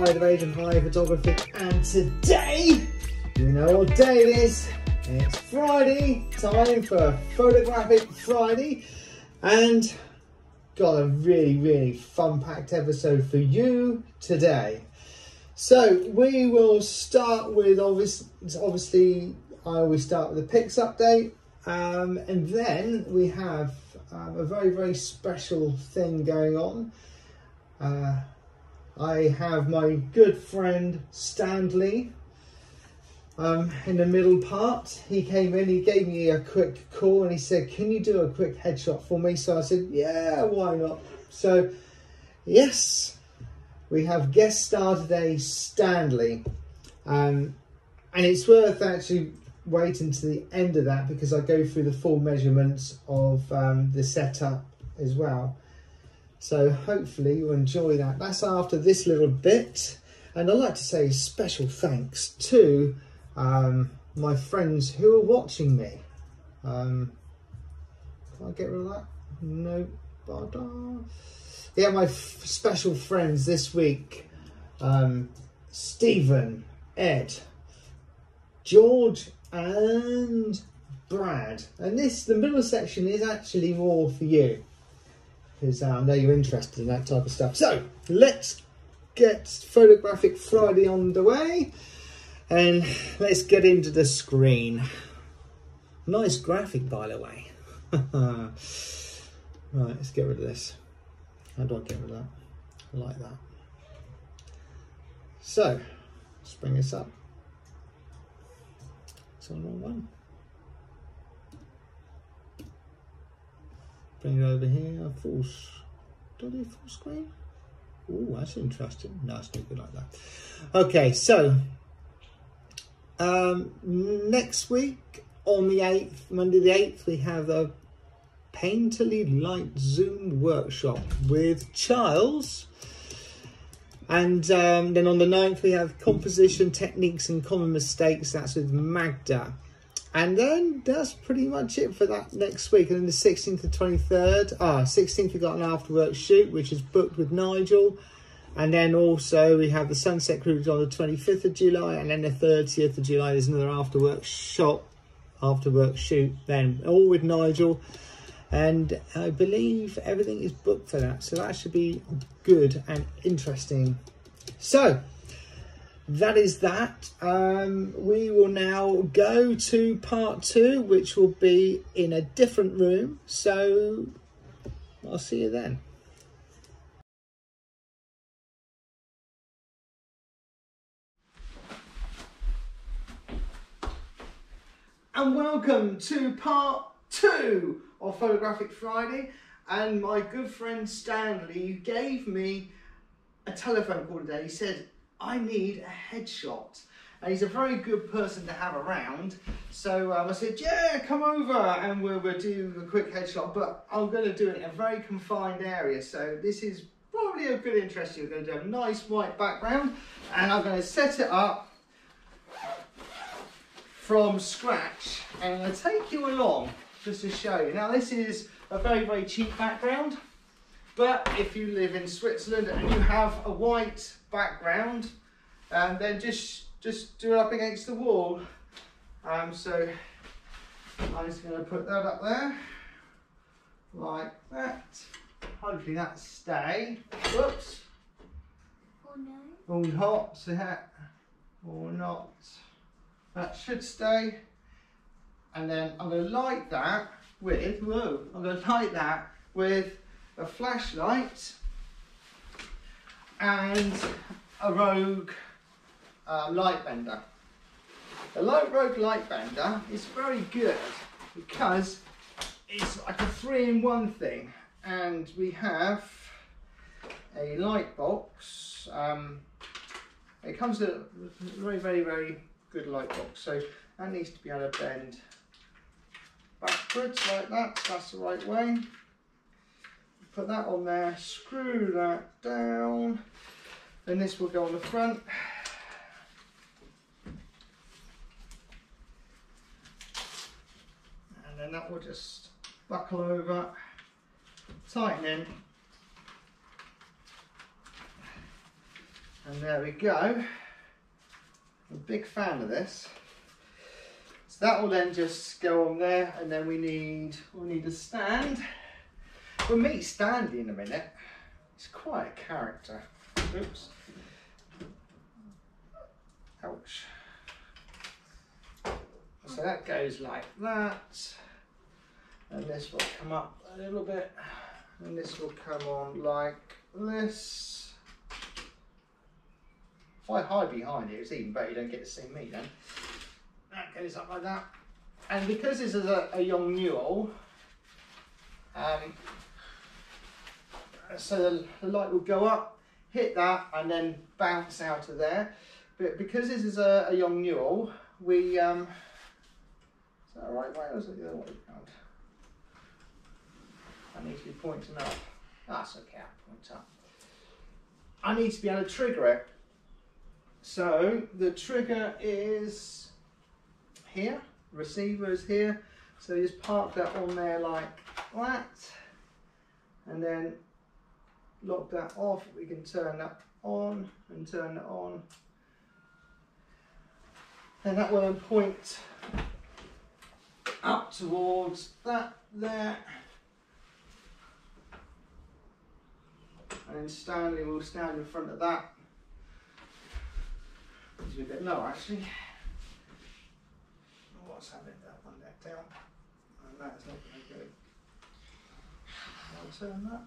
Hi, the Rage and High Photography, and today, you know what day it is. It's Friday, time for Photographic Friday, and got a really fun-packed episode for you today. So we will start with, obviously I always start with a Picz update, and then we have a very special thing going on. I have my good friend Stanley in the middle part. He came in, he gave me a quick call and he said, can you do a quick headshot for me? So I said, yeah, why not? So yes, we have guest star today, Stanley, and it's worth actually waiting to the end of that because I go through the full measurements of the setup as well. So hopefully you'll enjoy that. That's after this little bit. And I'd like to say special thanks to my friends who are watching me. Can I get rid of that? No. Yeah, my special friends this week. Stephen, Ed, Georg and Brad. And the middle section is actually more for you, because I know you're interested in that type of stuff. So let's get Photographic Friday on the way and let's get into the screen. Nice graphic, by the way. Right, let's get rid of this. How do I get rid of that? Like that. So let's bring this up. It's on the wrong one. Bring it over here, full screen. Oh, that's interesting. No, it's not good like that. Okay, so next week on the 8th, Monday the 8th, we have a Painterly Light Zoom workshop with Charles. And then on the 9th, we have Composition Techniques and Common Mistakes. That's with Magda. And then that's pretty much it for that next week. And then the 16th to 23rd, 16th we got an afterwork shoot, which is booked with Nigel. And then also we have the Sunset Cruise on the 25th of July. And then the 30th of July, there's another afterwork shoot then, all with Nigel. And I believe everything is booked for that. So that should be good and interesting. So that is that. We will now go to part 2, which will be in a different room. So I'll see you then. And welcome to part 2 of Photographic Friday. And my good friend Stanley gave me a telephone call today. He said, I need a headshot, and he's a very good person to have around. So I said, yeah, come over and we'll do a quick headshot, but I'm going to do it in a very confined area. So this is probably a good interest. You're going to do a nice white background, and I'm going to set it up from scratch, and I'm going to take you along just to show you. Now this is a very cheap background, but if you live in Switzerland and you have a white background, then just do it up against the wall. So I'm just going to put that up there like that. Hopefully that stay. Whoops. Oh no. All hot, so that or not. That should stay. And then I'm going to light that with a flashlight and a Rogue light bender. The Rogue light bender is very good because it's like a 3-in-1 thing, and we have a light box. It comes with a very good light box, so that needs to be able to bend backwards like that. That's the right way. Put that on there, screw that down, and this will go on the front. And then that will just buckle over, tighten in, And there we go. I'm a big fan of this. So that will then just go on there, and then we'll need a stand. We'll meet Stanley in a minute. He's quite a character. Oops. Ouch. So that goes like that, and this will come up a little bit, and this will come on like this. If I hide behind it, it's even better, you don't get to see me then. That goes up like that. And because this is a young mule, so the light will go up, hit that, and then bounce out of there. But because this is a young mule, we, is that the right way or is it the other way around? I need to be pointing up. That's okay, I'll point up. I need to be able to trigger it. So the trigger is here, receiver is here. So just park that on there like that, and then lock that off. We can turn that on and turn it on. And that will then point up towards that there. And then Stanley will stand in front of that. It's a bit low actually. What's happening? That one back down. And that's not very good. I'll turn that.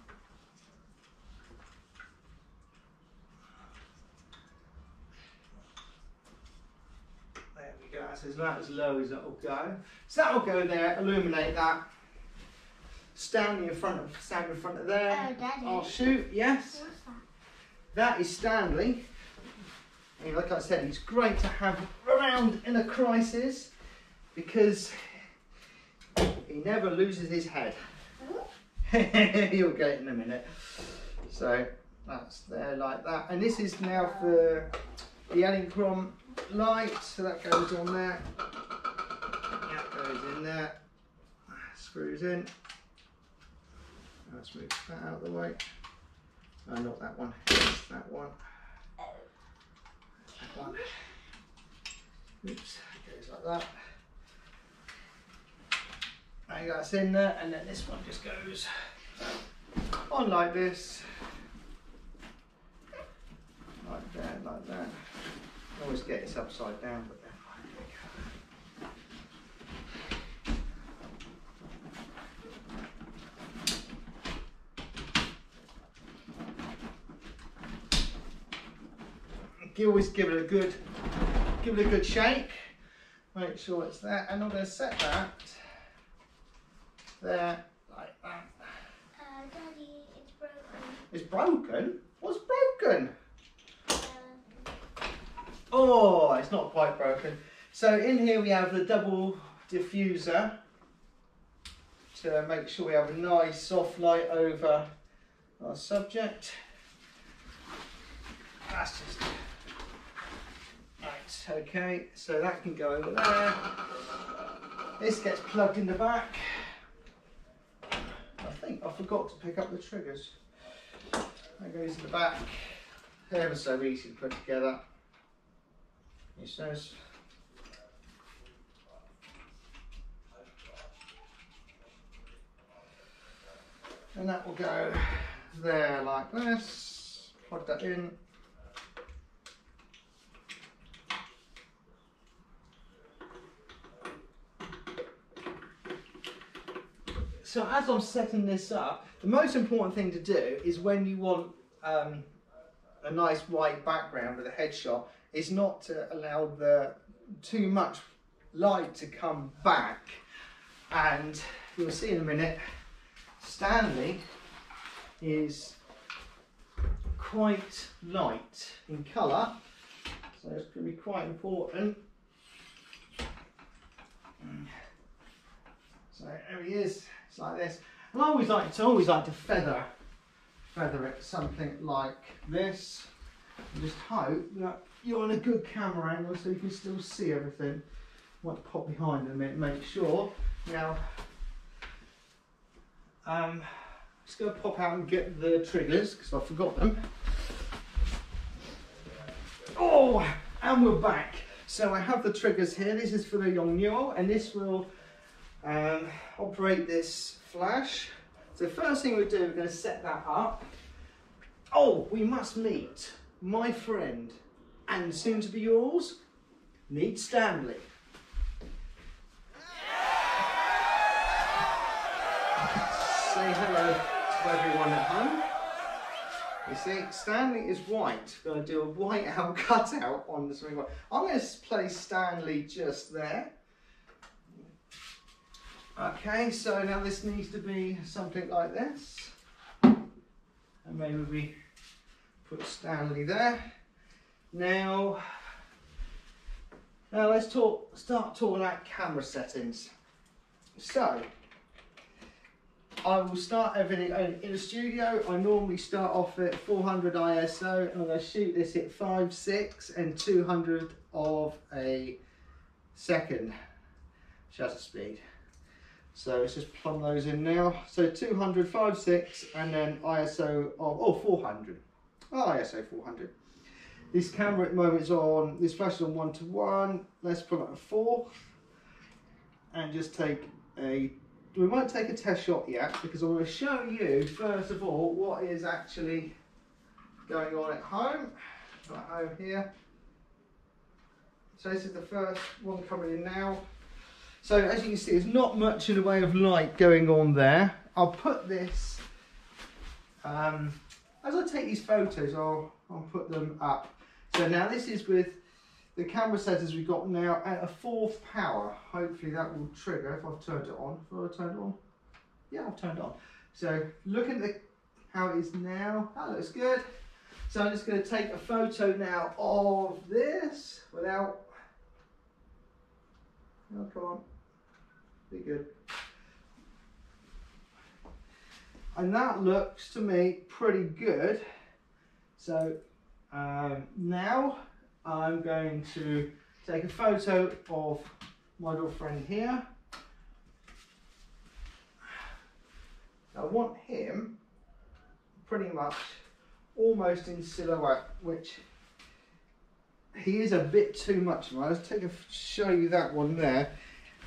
There we go. So it's about as low as that will go. So that will go there, illuminate that. Stand in front of there. Oh, Daddy. I'll shoot, yes. What's that? That is Stanley. And like I said, he's great to have around in a crisis because he never loses his head. You'll get it in a minute. So that's there like that. And this is now for the Elinchrom light. So that goes on there. That goes in there. Screws in. Let's move that out of the way. No, not that one. That one. That one. Oops. Goes like that. And that's in there, and then this one just goes on like this. Like that, like that. I always get this upside down, but then you always give it a good shake. Make sure it's there, and I'm going to set that there like that. Daddy, it's broken. It's broken? What's broken? Oh, it's not quite broken. So in here we have the double diffuser to make sure we have a nice soft light over our subject. That's just right. Okay, so that can go over there. This gets plugged in the back. I think I forgot to pick up the triggers. That goes in the back. Ever so easy to put together. It says. And that will go there like this. Plug that in. So as I'm setting this up, the most important thing to do is when you want a nice white background with a headshot, is not to allow too much light to come back. And you'll see in a minute, Stanley is quite light in colour, so it's going to be quite important. So there he is. It's like this. And I always like to feather it something like this. And just hope that you're on a good camera angle so you can still see everything. Might pop behind in a minute, make sure. Now, just going to pop out and get the triggers because I forgot them. Oh, and we're back. So I have the triggers here. This is for the Yongnuo, and this will operate this flash. So the first thing we do, we're going to set that up. Oh, we must meet my friend and soon to be yours, meet Stanley. Say hello to everyone at home. You see, Stanley is white. I'm going to do a white out cutout on the swing. I'm going to place Stanley just there. Okay, so now this needs to be something like this. And maybe we put Stanley there. Now let's start talking about camera settings. So, I will start everything in the studio. I normally start off at 400 ISO and I'm going to shoot this at 5.6 and 200 of a second shutter speed. So let's just plumb those in now. So 200, 5.6 and then ISO of 400. Oh, ISO 400. This camera at the moment is on, this flash is on 1:1. Let's put it at 4 and just take a, we won't take a test shot yet because I'm going to show you first of all what is actually going on at home. At home here. So this is the first one coming in now. So as you can see, there's not much in the way of light going on there. I'll put this, as I take these photos, I'll put them up. So now this is with the camera settings we've got now at a 4th power. Hopefully that will trigger if I've turned it on. Have I turned it on? Yeah, I've turned it on. So look at how it is now. That looks good. So I'm just going to take a photo now of this without, oh, come on. Be good. And that looks to me pretty good. So now I'm going to take a photo of my little friend here. I want him pretty much almost in silhouette, which he is a bit too much. Let's show you that one there.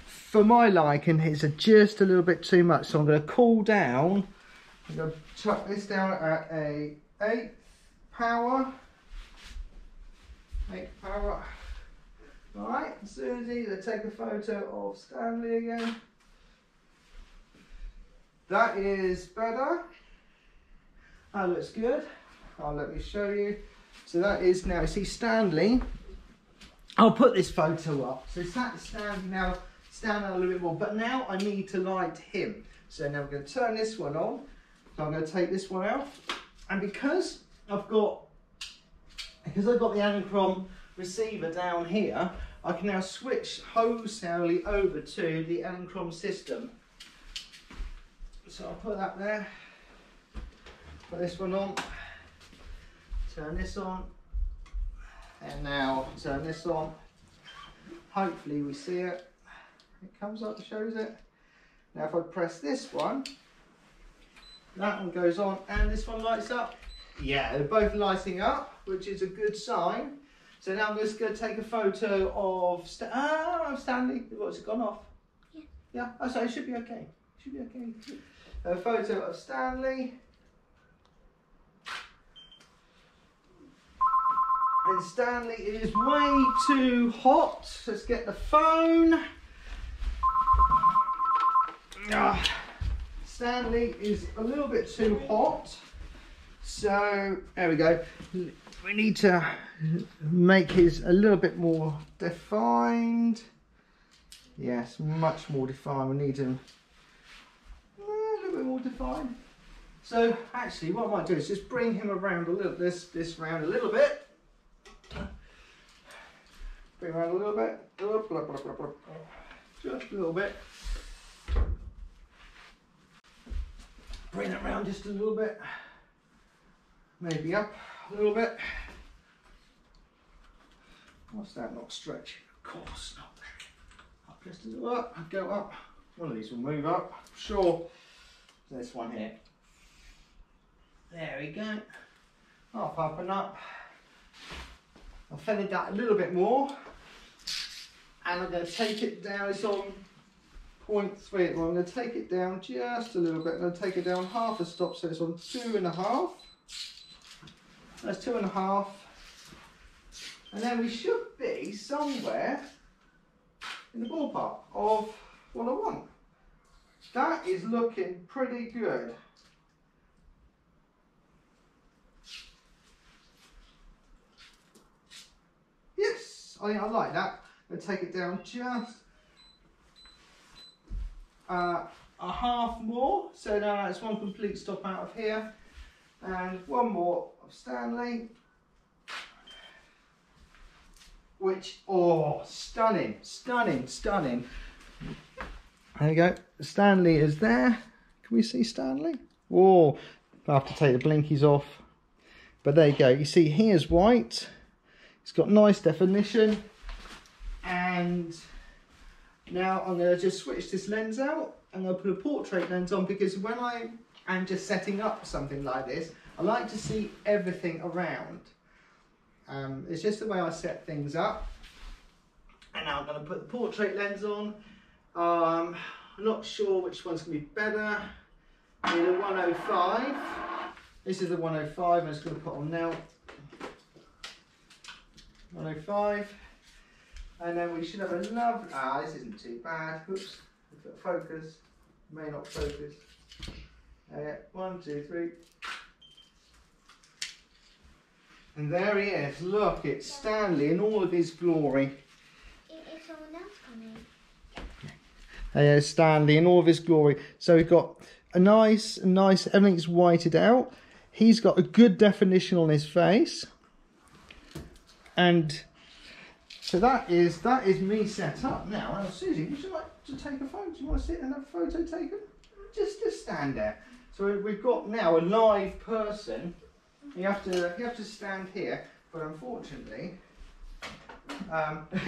For my liking, it's just a little bit too much, so I'm going to cool down. I'm going to chuck this down at a 8th power. 8th power. Alright, as soon as I take a photo of Stanley again. That is better. That looks good. Let me show you. So that is now, see Stanley. I'll put this photo up. So Stanley now. Stand out a little bit more, but now I need to light him. So now we're going to turn this one on. So I'm going to take this one out, and because I've got the anachron receiver down here, I can now switch wholesalely over to the anachron system. So I'll put that there. Put this one on. Turn this on, and now turn this on. Hopefully we see it. It comes up, shows it. Now if I press this one, that one goes on and this one lights up. Yeah, they're both lighting up, which is a good sign. So now I'm just going to take a photo of Stanley. What's it gone off? Yeah. Yeah, oh, so it should be okay. Should be okay. A photo of Stanley. And Stanley is way too hot. So let's get the phone. Stanley is a little bit too hot, so there we go. We need to make his a little bit more defined. Yes, much more defined. We need him a little bit more defined. So actually what I might do is just bring him around a little, this round a little bit. Bring around a little bit. Just a little bit. Bring it around just a little bit, maybe up a little bit. What's that not stretching? Of course not. Up just a little up, go up. One of these will move up, sure. This one here. There we go. Up and up. I've feathered that a little bit more, and I'm going to take it down. It's on 0.3. Well, I'm going to take it down just a little bit. I'm going to take it down half a stop, so it's on 2.5. That's 2.5, and then we should be somewhere in the ballpark of what I want. That is looking pretty good. Yes, I think I like that. I'm going to take it down just a half more. So now it's one complete stop out of here. And one more of Stanley. Which, oh, stunning, stunning, stunning. There you go. Stanley is there. Can we see Stanley? Oh, I have to take the blinkies off. But there you go. You see, he is white. It's got nice definition. And now I'm going to just switch this lens out. I'm going to put a portrait lens on, because when I'm just setting up something like this, I like to see everything around. It's just the way I set things up. And now I'm going to put the portrait lens on. I'm not sure which one's going to be better. Maybe the 105. This is the 105. I'm just going to put on now. 105. And then we should have a lovely... Ah, this isn't too bad. Oops. Focus. May not focus. 1, 2, 3. And there he is. Look, it's Stanley in all of his glory. Is someone else coming? There's Stanley in all of his glory. So we've got a nice, everything's whited out. He's got a good definition on his face. And so that is me set up now. Now, Susie, would you like to take a photo? Do you want to sit and have a photo taken? Just stand there. So we've got now a live person. You have to stand here, but unfortunately,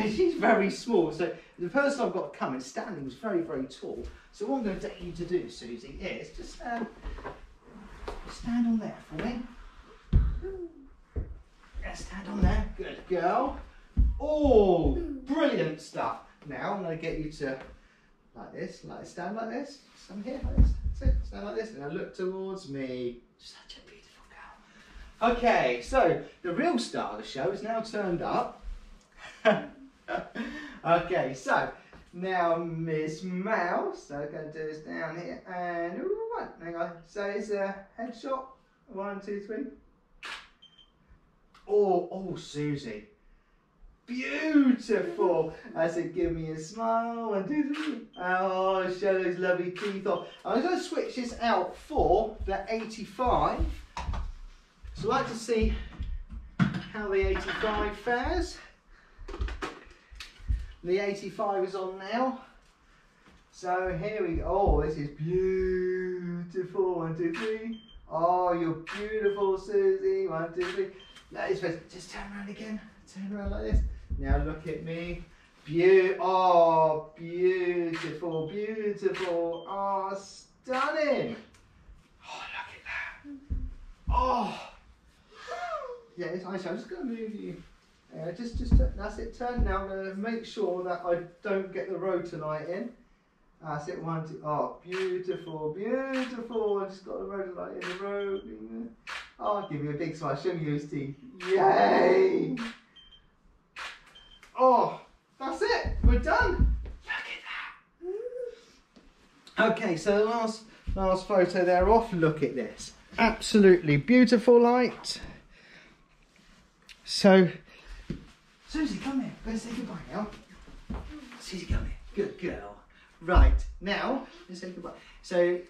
she's very small. So the person I've got coming, Stanley, was very, very tall. So what I'm going to get you to do, Susie, is just stand on there for me. Yeah, stand on there. Good girl. Oh, brilliant stuff. Now I'm going to get you to like this, stand like this. Stand here like this. That's it. Stand like this, and now look towards me. Such a beautiful girl. Okay, so the real star of the show is now turned up. Okay, so now Miss Mouse. So I'm going to do this down here, and one. Hang on. So it's a headshot. 1, 2, 3. Oh, Susie. Beautiful. I said, give me a smile. 1, 2, 3. Oh, show those lovely teeth off. I'm going to switch this out for the 85. So I'd like to see how the 85 fares. The 85 is on now. So here we go. Oh, this is beautiful. 1, 2, 3. Oh, you're beautiful, Susie. 1, 2, 3. That is first. Just turn around again. Turn around like this. Now look at me. Oh, beautiful, beautiful. Oh, stunning. Oh, look at that. Oh. Yeah, I'm just going to move you. Just that's it. Turn now. I'm going to make sure that I don't get the rotor light in. That's it. 1, 2. Oh, beautiful, beautiful. I just got the rotor light in the road. Oh, I'll give you a big smile. Show me those teeth. Yay! Oh, that's it. We're done. Look at that. Okay, so the last photo there off. Look at this. Absolutely beautiful light. So, Susie, come here. Let's say goodbye now. Susie, come here. Good girl. Right, now, let's say goodbye. So,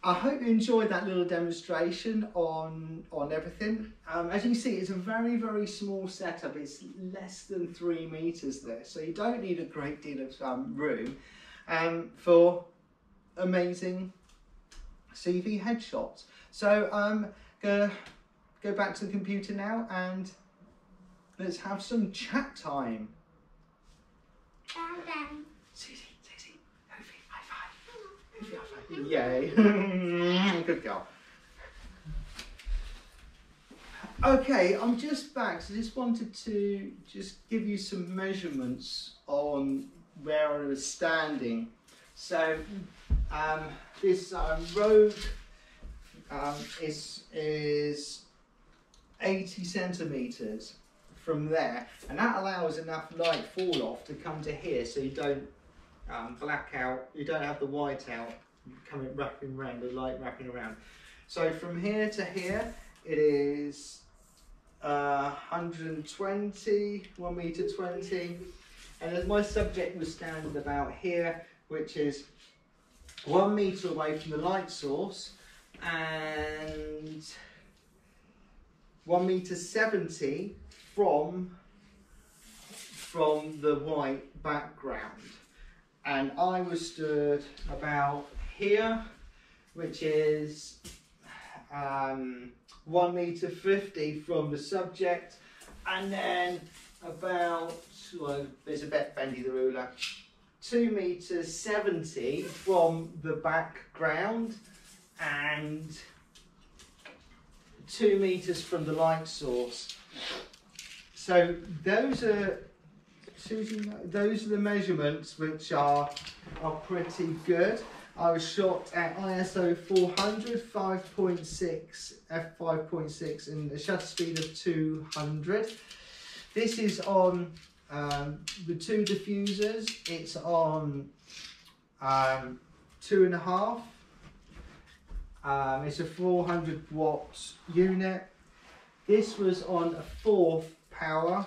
I hope you enjoyed that little demonstration on everything. As you can see, it's a very, very small setup. It's less than 3 meters there. So you don't need a great deal of room for amazing CV headshots. So I'm going to go back to the computer now and let's have some chat time. Susie, Hoofy, high five. Hoofy, high five. Yay. Good girl. Okay, I'm just back, so just wanted to just give you some measurements on where I was standing. So this Rogue is 80 centimetres from there, and that allows enough light fall off to come to here, so you don't black out, you don't have the white out coming wrapping around, the light wrapping around. So from here to here it is 120, 1 meter 20, and as my subject was standing about here, which is 1 meter away from the light source and 1 meter 70 from the white background, and I was stood about here, which is 1 meter 50 from the subject, and then about, well, there's a bit bendy the ruler, 2 meters 70 from the background and 2 meters from the light source. So those are the measurements, which are pretty good. I was shot at ISO 400, 5.6, f5.6, and a shutter speed of 200. This is on the 2 diffusers. It's on 2.5. It's a 400 watt unit. This was on a 4th power,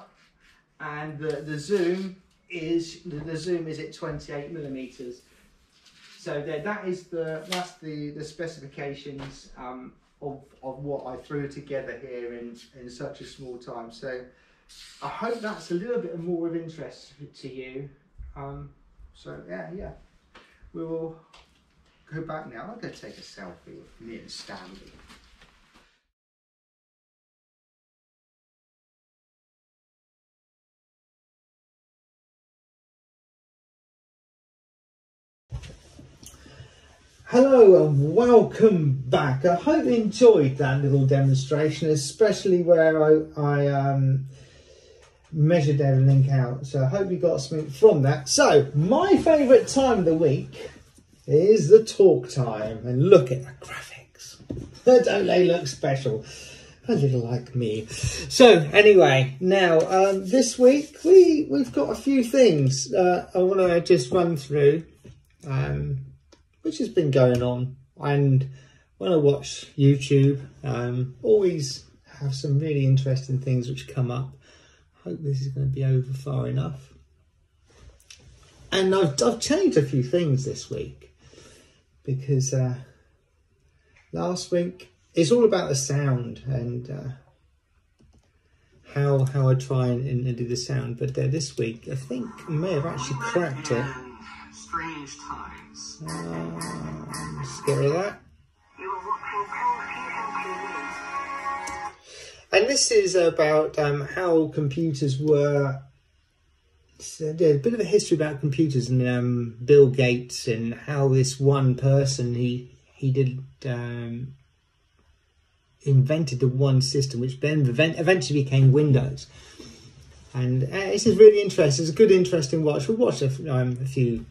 and the zoom is at 28 millimeters. So that's the specifications of what I threw together here in such a small time. So I hope that's a little bit more of interest to you. So yeah, we will go back now. I'm going to take a selfie with me and Stanley. Hello and welcome back. I hope you enjoyed that little demonstration, especially where I measured everything out. So I hope you got something from that. So my favourite time of the week is the talk time, and look at the graphics. Don't they look special? A little like me. So anyway, now this week we've got a few things I want to just run through. Which has been going on, and when I watch YouTube, always have some really interesting things which come up. I hope this is going to be over far enough. And I've changed a few things this week, because last week it's all about the sound and how I try and do the sound, but this week I think I may have actually cracked it. Strange times. Let's get rid of that. And this is about how computers were. So, yeah, a bit of a history about computers and Bill Gates, and how this one person he invented the one system which then eventually became Windows. And this is really interesting. It's a good, interesting watch. We'll watch a few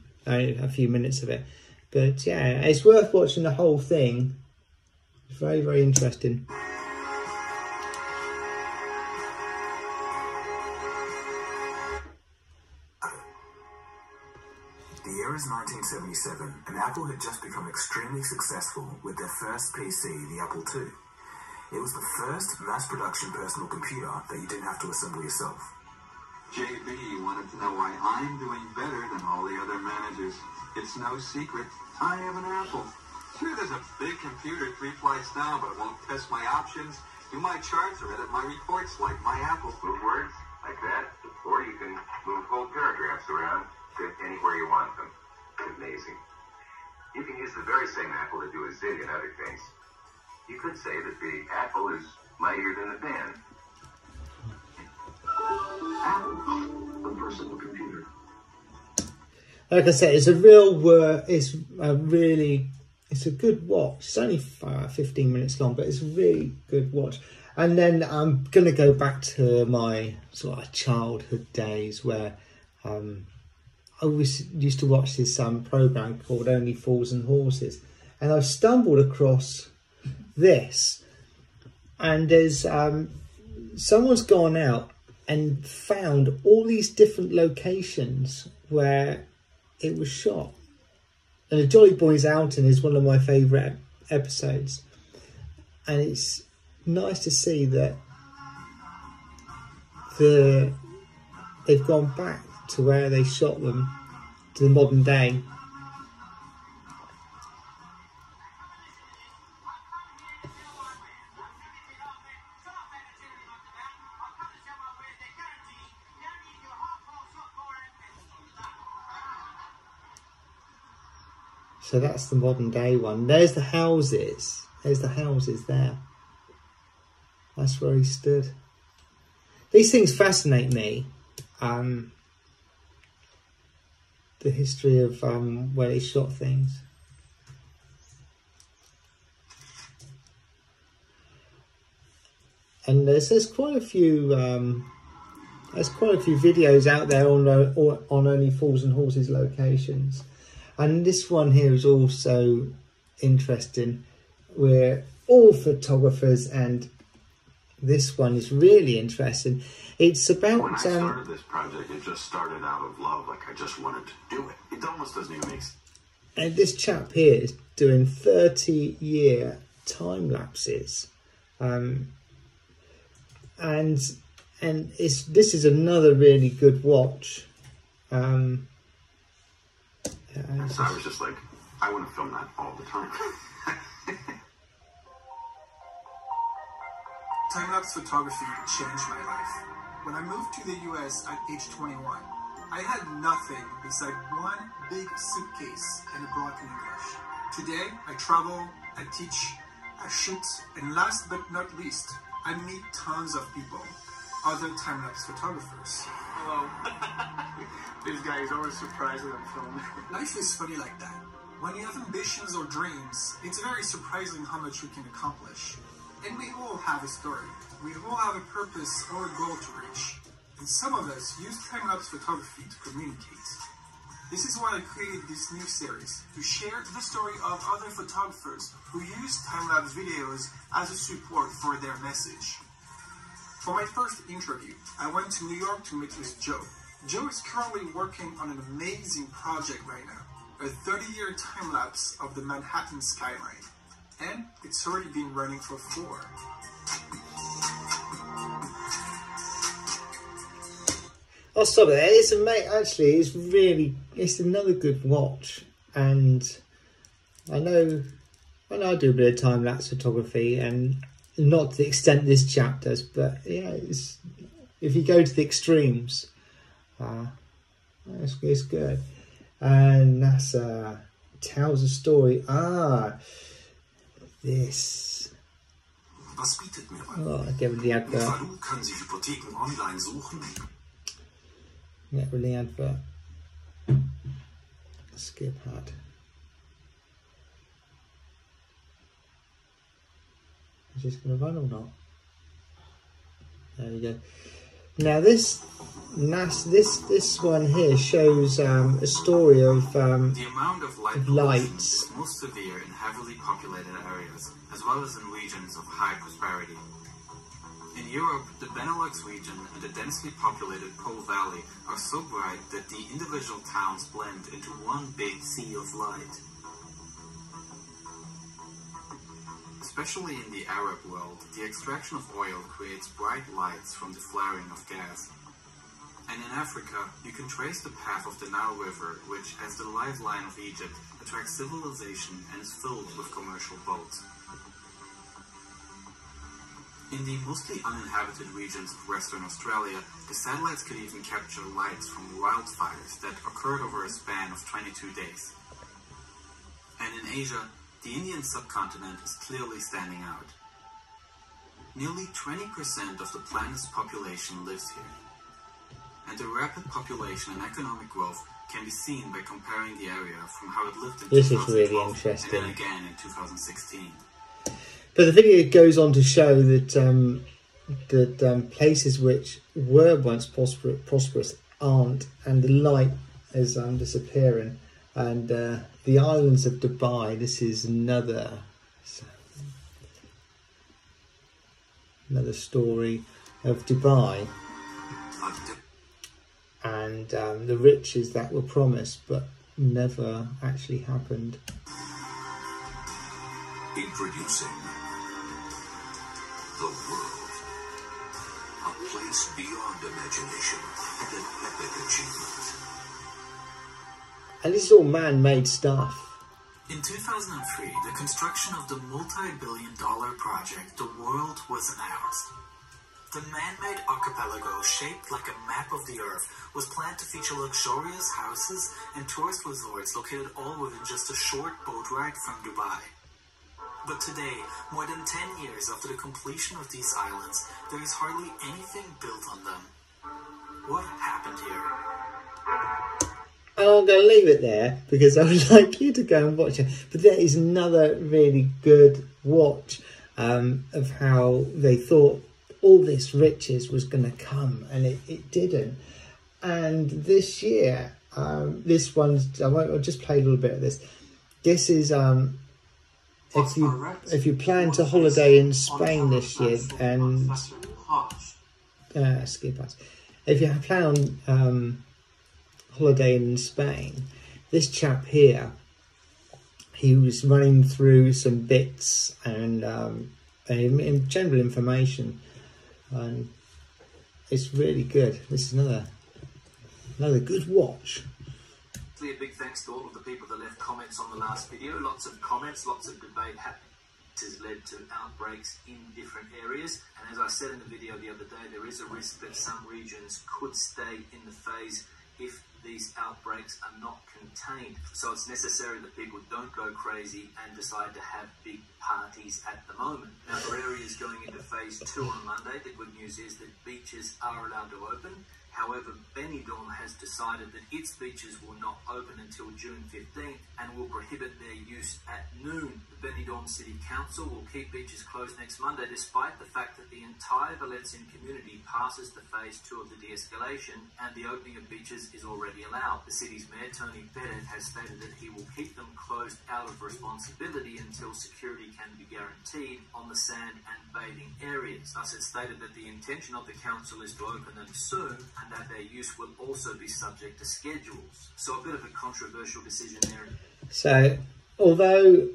minutes of it, but yeah, it's worth watching the whole thing. It's very, very interesting. The year is 1977, and Apple had just become extremely successful with their first PC, the Apple II. It was the first mass-production personal computer that you didn't have to assemble yourself. JB wanted to know why I'm doing better than all the other managers. It's no secret. I have an Apple. Sure, there's a big computer 3 flights down, but it won't test my options, do my charts, or edit my reports like my Apple. Move words like that, or you can move whole paragraphs around to anywhere you want them. It's amazing. You can use the very same Apple to do a zillion other things. You could say that the Apple is mightier than the pen. Apple, the personal computer. Like I said, it's a good watch. It's only 15 minutes long, but it's a really good watch. And then I'm going to go back to my sort of childhood days where I always used to watch this program called Only Fools and Horses. And I've stumbled across this. And there's someone's gone out and found all these different locations where it was shot. And the Jolly Boys outing is one of my favourite episodes. And it's nice to see that they've gone back to where they shot them, to the modern day. So that's the modern day one. There's the houses. There's the houses there. That's where he stood. These things fascinate me. The history of where they shot things. And there's quite a few videos out there on Only Fools and Horses locations. And this one here is also interesting. We're all photographers, and this one is really interesting. It's about... When I started this project, it just started out of love. Like, I just wanted to do it. It almost doesn't even make sense. And this chap here is doing 30-year time lapses. And this is another really good watch. So I was just like, I want to film that all the time. Time-lapse photography changed my life. When I moved to the US at age 21, I had nothing beside one big suitcase and a broken English. Today, I travel, I teach, I shoot, and last but not least, I meet tons of people, other time-lapse photographers. Hello. This guy is always surprised when I'm filming. Life is funny like that. When you have ambitions or dreams, it's very surprising how much we can accomplish. And we all have a story. We all have a purpose or a goal to reach. And some of us use time-lapse photography to communicate. This is why I created this new series, to share the story of other photographers who use time-lapse videos as a support for their message. For my first interview, I went to New York to meet with Joe. Joe is currently working on an amazing project right now, a 30-year time-lapse of the Manhattan skyline. And it's already been running for 4. I'll stop it there. It's another good watch. And I know I do a bit of time-lapse photography, and not to the extent this chap does, but yeah, if you go to the extremes, it's good. And that's tells a story. This. Was bietet mir Oh, I get rid of the advert. Valou können Sie Hypotheken online suchen. Get rid of the advert. Skip ad. Is this going to run or not? There we go. Now this one here shows a story of The amount of light lights. is most severe in heavily populated areas, as well as in regions of high prosperity. In Europe, the Benelux region and the densely populated Po Valley are so bright that the individual towns blend into one big sea of light. Especially in the Arab world, the extraction of oil creates bright lights from the flaring of gas. And in Africa, you can trace the path of the Nile River, which, as the lifeline of Egypt, attracts civilization and is filled with commercial boats. In the mostly uninhabited regions of Western Australia, the satellites could even capture lights from wildfires that occurred over a span of 22 days. And in Asia, the Indian subcontinent is clearly standing out. Nearly 20% of the planet's population lives here. And the rapid population and economic growth can be seen by comparing the area from how it looked in 2012 really interesting. and then again in 2016. But the video goes on to show that places which were once prosperous aren't, and the light is disappearing. And the islands of Dubai, this is another story of Dubai and the riches that were promised but never actually happened. Introducing the world, a place beyond imagination and an epic achievement. And this is all man-made stuff. In 2003, the construction of the multi-billion-dollar project, The World Was Announced. The man-made archipelago, shaped like a map of the Earth, was planned to feature luxurious houses and tourist resorts located all within just a short boat ride from Dubai. But today, more than 10 years after the completion of these islands, there is hardly anything built on them. What happened here? And I'm going to leave it there because I would like you to go and watch it. But there is another really good watch of how they thought all this riches was going to come, and it didn't. And this year, this one's, I'll just play a little bit of this. This is if you plan to holiday in Spain this year, and skip us. If you plan on holiday in Spain, this chap here, he was running through some bits and general information, and it's really good. This is another good watch. A big thanks to all of the people that left comments on the last video. Lots of comments, lots of debate has led to outbreaks in different areas, and as I said in the video the other day, there is a risk that some regions could stay in the phase if these outbreaks are not contained. So it's necessary that people don't go crazy and decide to have big parties at the moment. Now, for areas going into phase 2 on Monday, the good news is that beaches are allowed to open. However, Benidorm has decided that its beaches will not open until June 15th and will prohibit their use at noon. The Benidorm City Council will keep beaches closed next Monday, despite the fact that the entire Valencian community passes the phase 2 of the de-escalation and the opening of beaches is already allowed. The city's mayor, Tony Picz, has stated that he will keep them closed out of responsibility until security can be guaranteed on the sand and bathing areas. Thus, it's stated that the intention of the council is to open them soon, and that their use will also be subject to schedules. So a bit of a controversial decision there. So, although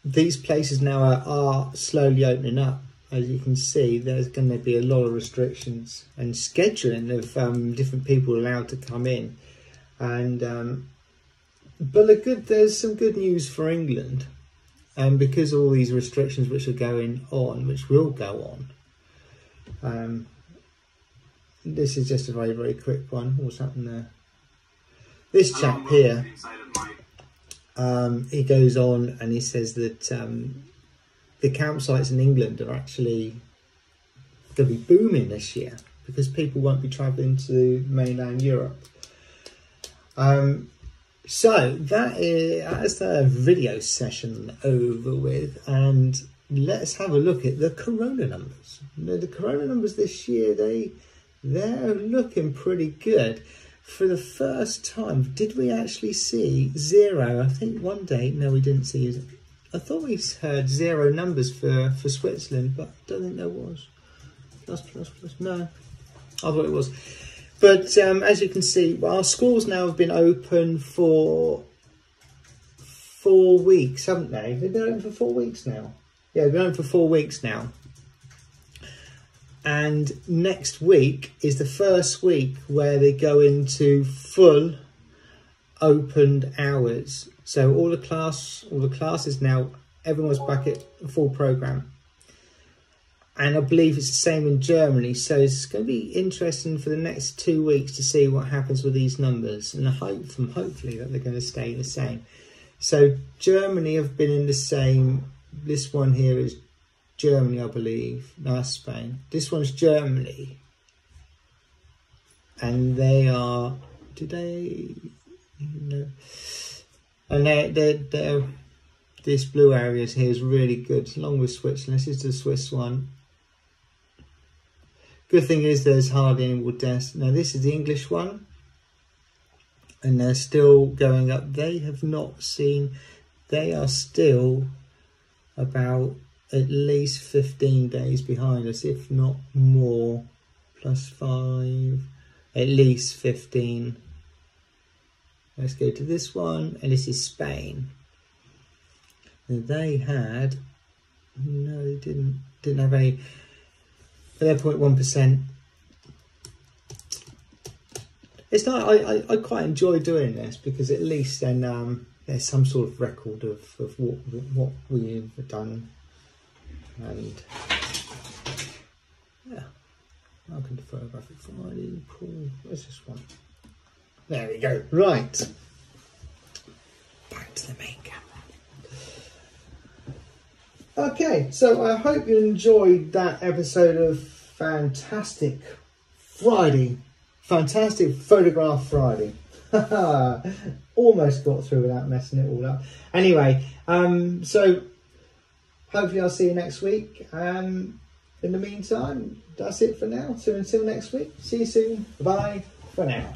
these places now are slowly opening up, as you can see, there's going to be a lot of restrictions and scheduling of different people allowed to come in. And but there's some good news for England, and because all these restrictions which are going on, which will go on. This is just a very, very quick one. What's happened there? This chap here, he goes on and he says that the campsites in England are actually going to be booming this year because people won't be travelling to mainland Europe. So that's the video session over with, and let's have a look at the corona numbers. The corona numbers this year, they're looking pretty good. For the first time, did we actually see zero? I think one day, no, we didn't see it. I thought we heard zero numbers for Switzerland, but I don't think there was. Plus, no, I thought it was. But as you can see, our schools now have been open for 4 weeks, haven't they? They've been open for 4 weeks now. Yeah, they've been open for 4 weeks now. And next week is the first week where they go into full opened hours. So all the classes now, everyone's back at a full program. And I believe it's the same in Germany. So it's going to be interesting for the next 2 weeks to see what happens with these numbers, and hopefully that they're going to stay the same. So Germany have been in the same. This one here is Germany, I believe. No, that's Spain. This one's Germany, and they are today. No, and this blue areas here is really good, along with Switzerland. This is the Swiss one. Good thing is there's hardly any more deaths. Now this is the English one, and they're still going up. They have not seen, they are still about at least 15 days behind us, if not more, +5, at least 15. Let's go to this one, and this is Spain. And they had, no, they didn't have any, they're 0.1%. It's not, I quite enjoy doing this, because at least then there's some sort of record of what we've done. And yeah, welcome to Photographic Friday. Cool. Where's this one? There we go. Right, back to the main camera. Okay, so I hope you enjoyed that episode of Fantastic Friday, Fantastic Photograph Friday. Almost got through without messing it all up. Anyway, so hopefully I'll see you next week. In the meantime, that's it for now. So until next week, see you soon. Bye for now.